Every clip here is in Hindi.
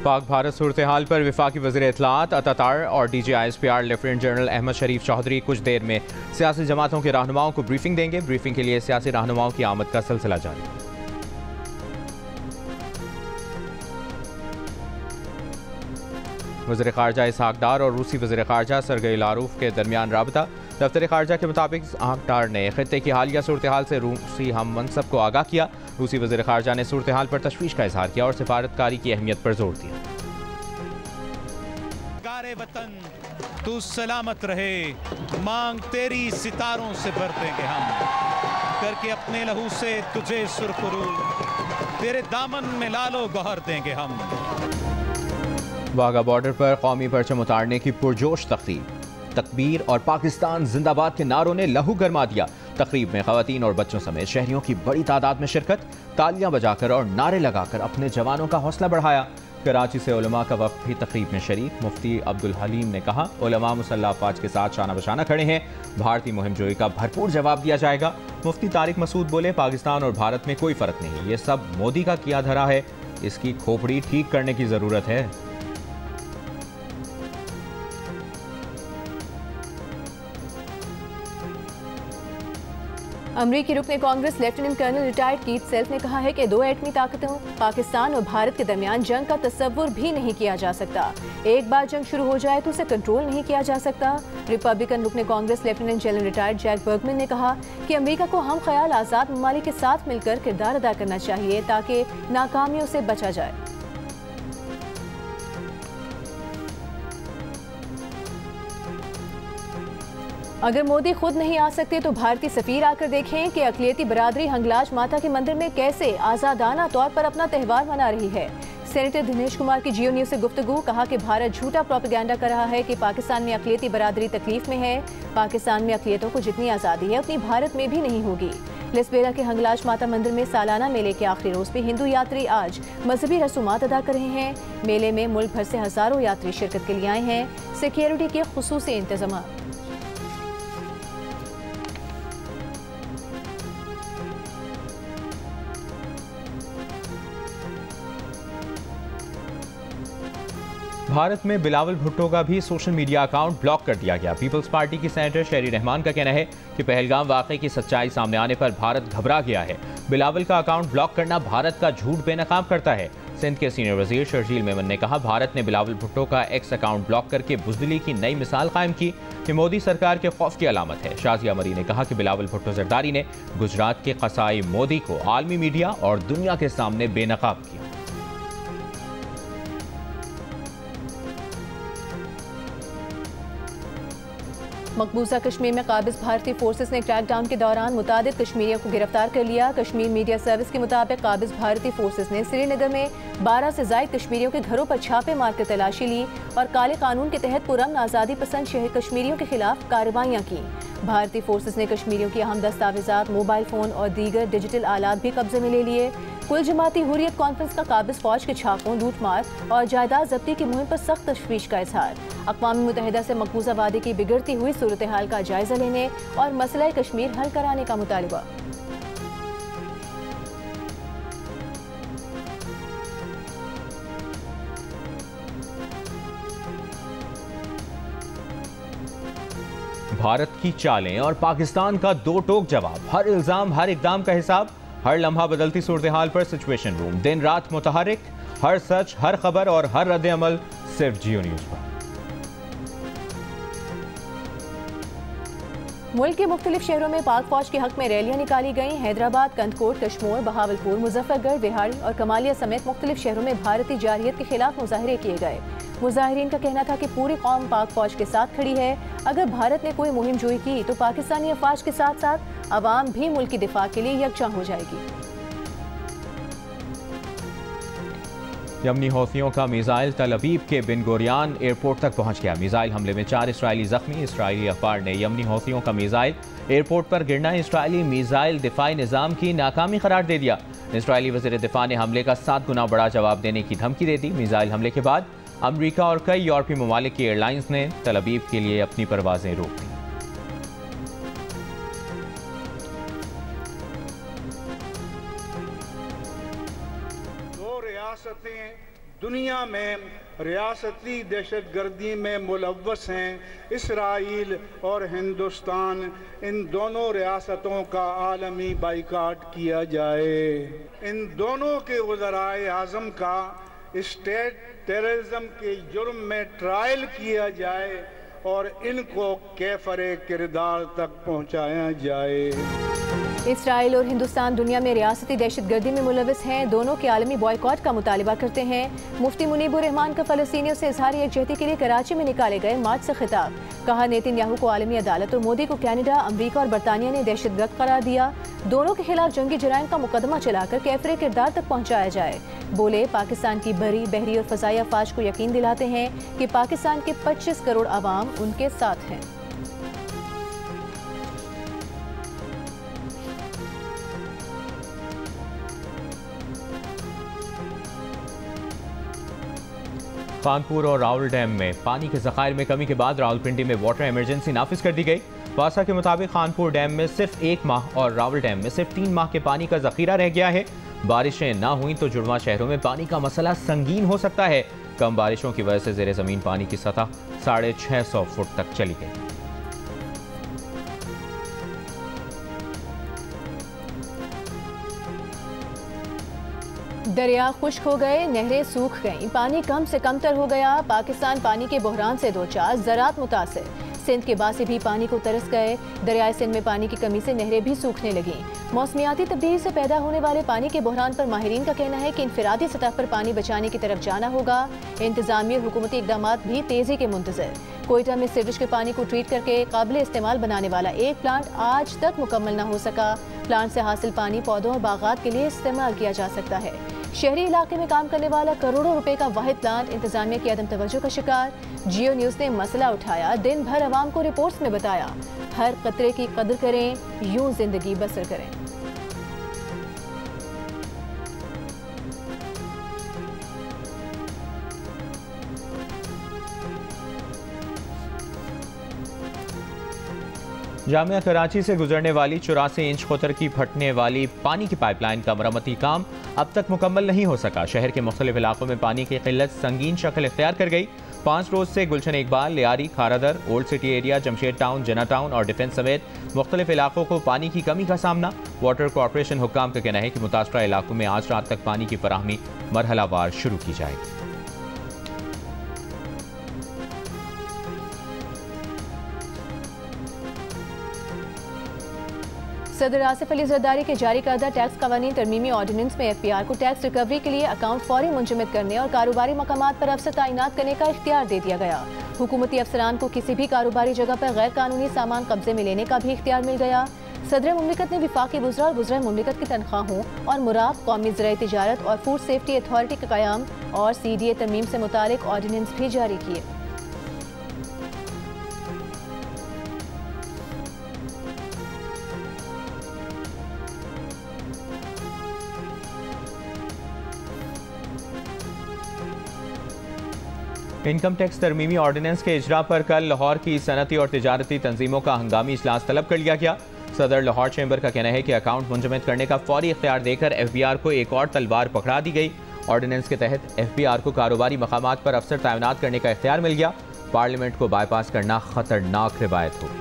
पाक भारत सूरत हाल पर वफाकी वज़ीर इत्तलाआत अतातार और DGISPR लेफ्टिनेंट जनरल अहमद शरीफ चौधरी कुछ देर में सियासी जमातों के रहनुमाओं को ब्रीफिंग देंगे। ब्रीफिंग के लिए सियासी रहनुमाओं की आमद का सिलसिला जारी। वज़ीर ख़ारजा इसहाक डार और रूसी वज़ीर ख़ारजा सरगई लारूफ के दरमियान राबता। दफ्तर ख़ारजा के मुताबिक इसहाक डार ने ख़ित्ते की हालिया सूरत हाल से रूसी हम मनसब को आगाह किया। रूसी वज़ीर ख़ारजा ने सूरत हाल पर तशवीश का इजहार किया और सिफारतकारी की अहमियत पर जोर दिया। गारे वतन तू सलामत रहे, मांग तेरी सितारों से भर देंगे हम, करके अपने लहू से तुझे सुरखरू, तेरे दामन में लालो गौहर देंगे हम। वाघा बॉर्डर पर कौमी परचम उतारने की पुरजोश तकरीब, तकबीर और पाकिस्तान जिंदाबाद के नारों ने लहू गरमा दिया। तकरीब में खवातीन और बच्चों समेत शहरियों की बड़ी तादाद में शिरकत, तालियां बजाकर और नारे लगाकर अपने जवानों का हौसला बढ़ाया। कराची से उलमा का वक्त भी तकरीब में शरीक। मुफ्ती अब्दुल हलीम ने कहा, उलमा मुसल्लह अफवाज के साथ शाना बशाना खड़े हैं, भारतीय मुहिम जोई का भरपूर जवाब दिया जाएगा। मुफ्ती तारिक मसूद बोले, पाकिस्तान और भारत में कोई फर्क नहीं, ये सब मोदी का किया धरा है, इसकी खोपड़ी ठीक करने की जरूरत है। अमरीकी रुकने Congress lieutenant colonel retired Keith Self ने कहा है कि दो एटमी ताकतों पाकिस्तान और भारत के दरमियान जंग का तस्वुर भी नहीं किया जा सकता। एक बार जंग शुरू हो जाए तो उसे कंट्रोल नहीं किया जा सकता। रिपब्लिकन रुकने Congress lieutenant general retired Jack Bergman ने कहा कि अमरीका को हम ख्याल आज़ाद ममालिक के साथ मिलकर किरदार अदा करना चाहिए ताकि नाकामियों से बचा जाए। अगर मोदी खुद नहीं आ सकते तो भारतीय सफीर आकर देखें कि अक़लियती बरादरी हंगलाज माता के मंदिर में कैसे आज़ादाना तौर पर अपना त्यौहार मना रही है। सेनेटर दिनेश कुमार की जियो न्यूज़ से गुफ्तगू, कहा कि भारत झूठा प्रोपेगेंडा कर रहा है कि पाकिस्तान में अक़लियती बरादरी तकलीफ में है। पाकिस्तान में अक़लियतों को जितनी आज़ादी है उतनी भारत में भी नहीं होगी। लिस्बेरा के हंगलाज माता मंदिर में सालाना मेले के आखिरी रोज में हिंदू यात्री आज मजहबी रसूमात अदा कर रहे हैं। मेले में मुल्क भर से हज़ारों यात्री शिरकत के लिए आए हैं। सिक्योरिटी के खुसूसी इंतजाम। भारत में बिलावल भुट्टो का भी सोशल मीडिया अकाउंट ब्लॉक कर दिया गया। पीपल्स पार्टी की सेनेटर शेरी रहमान का कहना है कि पहलगाम वाक़े की सच्चाई सामने आने पर भारत घबरा गया है। बिलावल का अकाउंट ब्लॉक करना भारत का झूठ बेनकाब करता है। सिंध के सीनियर वजीर शर्जील मेमन ने कहा, भारत ने बिलावल भुट्टो का एक्स अकाउंट ब्लॉक करके बुज़दिली की नई मिसाल कायम की कि मोदी सरकार के खौफ की अलामत है। शाजिया मरी ने कहा कि बिलावल भुट्टो जरदारी ने गुजरात के कसाई मोदी को आलमी मीडिया और दुनिया के सामने बेनकाब किया। मकबूजा कश्मीर में काबिज भारतीय फोर्सेस ने क्रैकडाउन के दौरान मुतादिद कश्मीरियों को गिरफ्तार कर लिया। कश्मीर मीडिया सर्विस के मुताबिक काबिज भारतीय फोर्सेस ने श्रीनगर में 12 से ज़ायद कश्मीरियों के घरों पर छापे मारकर तलाशी ली और काले कानून के तहत पुरअमन आज़ादी पसंद शहर कश्मीरियों के खिलाफ कार्रवाइयाँ की। भारतीय फोर्सेस ने कश्मीरियों की अहम दस्तावेजात, मोबाइल फ़ोन और दीगर डिजिटल आलात भी कब्जे में ले लिए। कुल जमाती हुर्रियत कॉन्फ्रेंस का काबिज फौज के छापों, लूटमार और जायदाद जब्ती की मुहिम पर सख्त तशवीश का इजहार। अक़वाम मुत्तहिदा से मकबूजा वादी की बिगड़ती हुई सूरत हाल का जायजा लेने और मसला कश्मीर हल कराने का मुतालबा। भारत की चालें और पाकिस्तान का दो टोक जवाब, हर इल्जाम हर इकदाम का हिसाब, हर लम्हा बदलती सूरत हाल पर सिचुएशन रूम, दिन रात मुतहरिक, हर सच हर खबर और हर रद्द अमल सिर्फ जियो न्यूज़ पर। मुल्क के मुख्तलिफ शहरों में पाक फौज के हक में रैलियां निकाली गईं। हैदराबाद, कंदकोट, कश्मोर, बहावलपुर, मुजफ्फरगढ़, बिहाड़ी और कमालिया समेत मुख्तलिफ शहरों में भारतीय जारहियत के खिलाफ मुजाहरे किए गए। मुजाहिरीन का कहना था कि पूरी कौम पाक फौज के साथ खड़ी है। अगर भारत ने कोई मुहिम जोई की तो पाकिस्तानी अफवाज के साथ साथ अवाम भी मुल्क की दिफा के लिए यकजा हो जाएगी। यमनी हौथियों का मिसाइल तल अवीव के बिन गोरियान एयरपोर्ट तक पहुंच गया। मिसाइल हमले में 4 इसराइली जख्मी। इसराइली अखबार ने यमनी हौथियों का मिसाइल एयरपोर्ट पर गिरना इसराइली मिसाइल दिफाई निज़ाम की नाकामी करार दे दिया। इसराइली वज़ीर दिफा ने हमले का 7 गुना बड़ा जवाब देने की धमकी दे दी। मिसाइल हमले के बाद अमरीका और कई यूरोपीय ममालिक की एयरलाइंस ने तल अवीव के लिए अपनी परवाजें रोक दी। दुनिया में रियासती दहशतगर्दी में मुलव्वस हैं इसराइल और हिंदुस्तान, इन दोनों रियासतों का आलमी बाइकाट किया जाए। इन दोनों के वज़राए आज़म का स्टेट टेररिज्म के जुर्म में ट्रायल किया जाए और इनको कैफरे किरदार तक पहुँचाया जाए। इसराइल और हिंदुस्तान दुनिया में रियासती दहशतगर्दी में मुलविस हैं। दोनों के आलमी बॉयकॉट का मुतालिबा करते हैं। मुफ्ती मुनीबुर रहमान का फ़लस्तीनियों से इज़हार यकजहती के लिए कराची में निकाले गए मार्च से खिताब। कहा, नेतन्याहू को आलमी अदालत और मोदी को कनाडा, अमरीका और बरतानिया ने दहशतगर्द करार दिया। दोनों के खिलाफ जंगी जराइम का मुकदमा चलाकर कैफरे किरदार तक पहुँचाया जाए। बोले, पाकिस्तान की बरी, बहरी और फ़ज़ाई अफवाज को यकीन दिलाते हैं कि पाकिस्तान के 25 करोड़ आवाम उनके साथ हैं। कानपुर और रावल डैम में पानी के ज़खायर में कमी के बाद रावलपिंडी में वाटर इमरजेंसी नाफिज कर दी गई। वासा के मुताबिक खानपुर डैम में सिर्फ 1 माह और रावल डैम में सिर्फ 3 माह के पानी का जखीरा रह गया है। बारिशें ना हुई तो जुड़वा शहरों में पानी का मसला संगीन हो सकता है। कम बारिशों की वजह से ज़ेरे ज़मीन पानी की सतह 650 फुट तक चली गई। दरिया खुश्क हो गए, नहरें सूख गईं, पानी कम से कम तर हो गया। पाकिस्तान पानी के बहरान से दो चार, ज़राअत मुतासिर। सिंध के बासी भी पानी को तरस गए। दरियाए सिंध में पानी की कमी से नहरें भी सूखने लगीं। मौसमियाती तब्दीली से पैदा होने वाले पानी के बहरान पर माहिरीन का कहना है कि इनफरादी सतह पर पानी बचाने की तरफ जाना होगा। इंतजामी और हुकूमती इकदाम भी तेजी के मुंतज़िर। कोयटा में सीवरेज के पानी को ट्रीट करके काबिल इस्तेमाल बनाने वाला एक प्लांट आज तक मुकम्मल न हो सका। प्लांट से हासिल पानी पौधों और बागात के लिए इस्तेमाल किया जा सकता है। शहरी इलाके में काम करने वाला करोड़ों रुपए का वाहिद प्लांट इंतजामिया की अदम तवज्जो का शिकार। जियो न्यूज़ ने मसला उठाया, दिन भर अवाम को रिपोर्ट्स में बताया, हर कतरे की कदर करें, यूं जिंदगी बसर करें। जामिया कराची से गुजरने वाली 84 इंच खुतर की फटने वाली पानी की पाइपलाइन का मरम्मती काम अब तक मुकम्मल नहीं हो सका। शहर के मुख्तलिफ इलाकों में पानी की किल्लत संगीन शक्ल इख्तियार कर गई। 5 रोज से Gulshan Iqbal, Lyari, Kharadar, old city area, Jamshed town, Jinnah town और डिफेंस समेत मुख्तलिफ इलाकों को पानी की कमी का सामना। वाटर कॉरपोरेशन हुक्काम का कहना है कि मुतासरा इलाकों में आज रात तक पानी की फराहमी मरहलावार शुरू की जाएगी। सदर आसिफ अली जरदारी के जारी करदा टैक्स कवानीन तरमीमी ऑर्डिनेंस में FPR को टैक्स रिकवरी के लिए अकाउंट फौरी मुंजमद करने और कारोबारी मकामात पर अफसर तैनात करने का इख्तियार दे दिया गया। हुकूमती अफसरान को किसी भी कारोबारी जगह पर गैर कानूनी सामान कब्जे में लेने का भी इख्तियार मिल गया। सदर मुमलिकत ने विफाकी वज़रा और वज़रा मुमलिकत की तनख्वाहों और मुराद कौमी ज़राई तिजारत और फूड सेफ्टी अथॉरिटी का क़याम और CDA तरमीम से मुतालिक ऑर्डिनेंस भी जारी किए। इनकम टैक्स तरमीमी ऑर्डिनेंस के इजरा पर कल लाहौर की सनती और तिजारती तंजीमों का हंगामी इजलास तलब कर लिया गया। सदर लाहौर चैम्बर का कहना है कि अकाउंट मुंजमद करने का फौरी इख्तियार देकर FBR को एक और तलवार पकड़ा दी गई। ऑर्डिनेंस के तहत FBR को कारोबारी मकामात पर अफसर तैनात करने का इख्तियार मिल गया। पार्लियामेंट को बाईपास करना खतरनाक रिवायत होगी।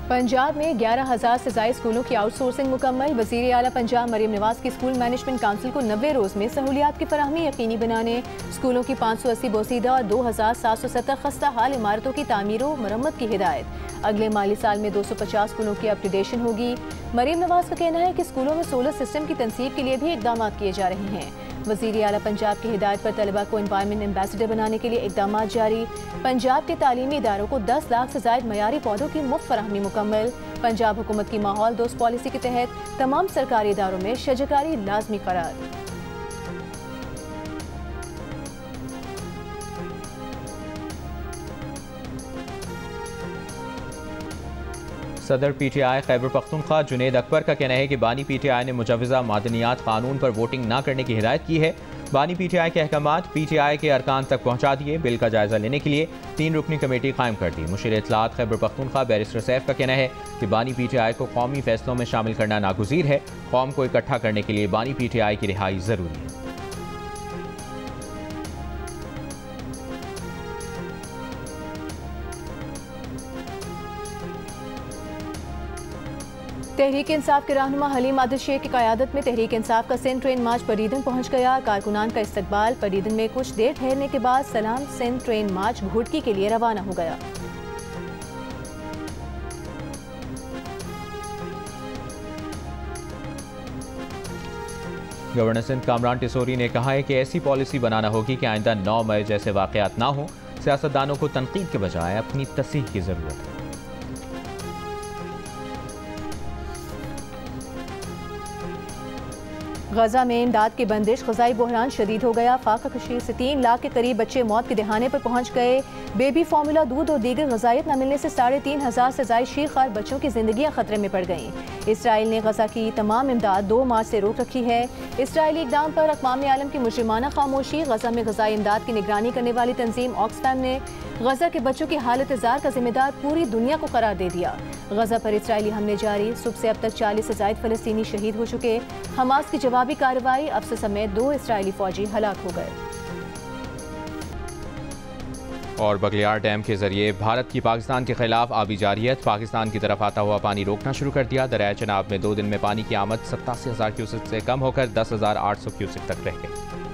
पंजाब में 11,000 से ज़ायद स्कूलों की आउटसोर्सिंग मुकम्मल। वज़ीर आला पंजाब मरीम नवाज की स्कूल मैनेजमेंट काउंसिल को 90 रोज़ में सहूलियात की फराहमी यकीनी बनाने, स्कूलों की 580 बोसीदा और 2,770 खस्ता हाल इमारतों की तामीर व मरम्मत की हिदायत। अगले माली साल में 250 स्कूलों की अपग्रेडेशन होगी। मरीम नवाज का कहना है कि स्कूलों में सोलर सिस्टम की तनसीब के लिए भी इकदाम किए जा रहे हैं। वज़ीर आला पंजाब की हिदायत पर तलबा को एनवायरनमेंट एम्बेसडर बनाने के लिए इकदाम जारी। पंजाब के तालीमी इदारों को 10 लाख से ज़ायद मयारी पौधों की मुफ्त फराहमी मुकम्मल। पंजाब हुकूमत की माहौल दोस्त पॉलिसी के तहत तमाम सरकारी इदारों में शजरकारी लाजमी करार। सदर PTI खैबर पख्तूनख्वा जुनेद अकबर का कहना है कि बानी PTI ने मुजवज़ा मादनियात कानून पर वोटिंग न करने की हिदायत की है। बानी PTI के अहकामात PTI के अरकान तक पहुँचा दिए। बिल का जायजा लेने के लिए 3 रुकनी कमेटी कायम कर दी। मुशीर इत्तलात खैबर पख्तूनख्वा बैरिस्टर सैफ का कहना है कि बानी PTI को कौमी फैसलों में शामिल करना नागुज़ीर है। कौम को इकट्ठा करने के लिए बानी PTI की रिहाई ज़रूरी है। तहरीक इंसाफ के रहनुमा हलीम आदिल शेख की क़यादत में तहरीक इंसाफ का सिंध ट्रेन मार्च परीदन पहुंच गया। कारकुनान का इस्तकबाल। परीदन में कुछ देर ठहरने के बाद सलाम सिंध ट्रेन मार्च घुड़की के लिए रवाना हो गया। गवर्नर सिंध कामरान टिसोरी ने कहा है कि ऐसी पॉलिसी बनाना होगी कि आइंदा 9 मई जैसे वाक़यात ना हो। सियासतदानों को तनकीद के बजाय अपनी तस्हीह की ज़रूरत है। गजा में इमदाद की बंदिश। ग़ज़ाई बहरान शदीद हो गया। फाका कशीर से 3 लाख के करीब बच्चे मौत के दहाने पर पहुंच गए। बेबी फार्मूला दूध और दीगर ग़ज़ाइयत न मिलने से 3,500 से ज़ायद शीख़ार बच्चों की ज़िंदगियाँ खतरे में पड़ गईं। इसराइल ने गजा की तमाम इमदाद 2 मार्च से रोक रखी है। इसराइली इक़दाम पर अक़वाम आलम की मुजरिमाना खामोशी। गजा में ग़ज़ाई इमदाद की निगरानी करने वाली तंजीम ऑक्सफैम ने गजा के बच्चों की हालत ज़ार का जिम्मेदार पूरी दुनिया को करार दे दिया। गजा पर इसराइली हमले जारी। सुबह से अब तक 40 से ज़ायद फ़लस्तीनी शहीद हो चुके। हमास की जवाबी कार्रवाई। अफसर समेत 2 इसराइली फ़ौजी हलाक हो गए। और बगलियार डैम के जरिए भारत की पाकिस्तान के खिलाफ आबी जारियत। पाकिस्तान की तरफ आता हुआ पानी रोकना शुरू कर दिया। दरियाए चनाब में 2 दिन में पानी की आमद 87,000 क्यूसेक से कम होकर 10,800 क्यूसेक तक रह गई।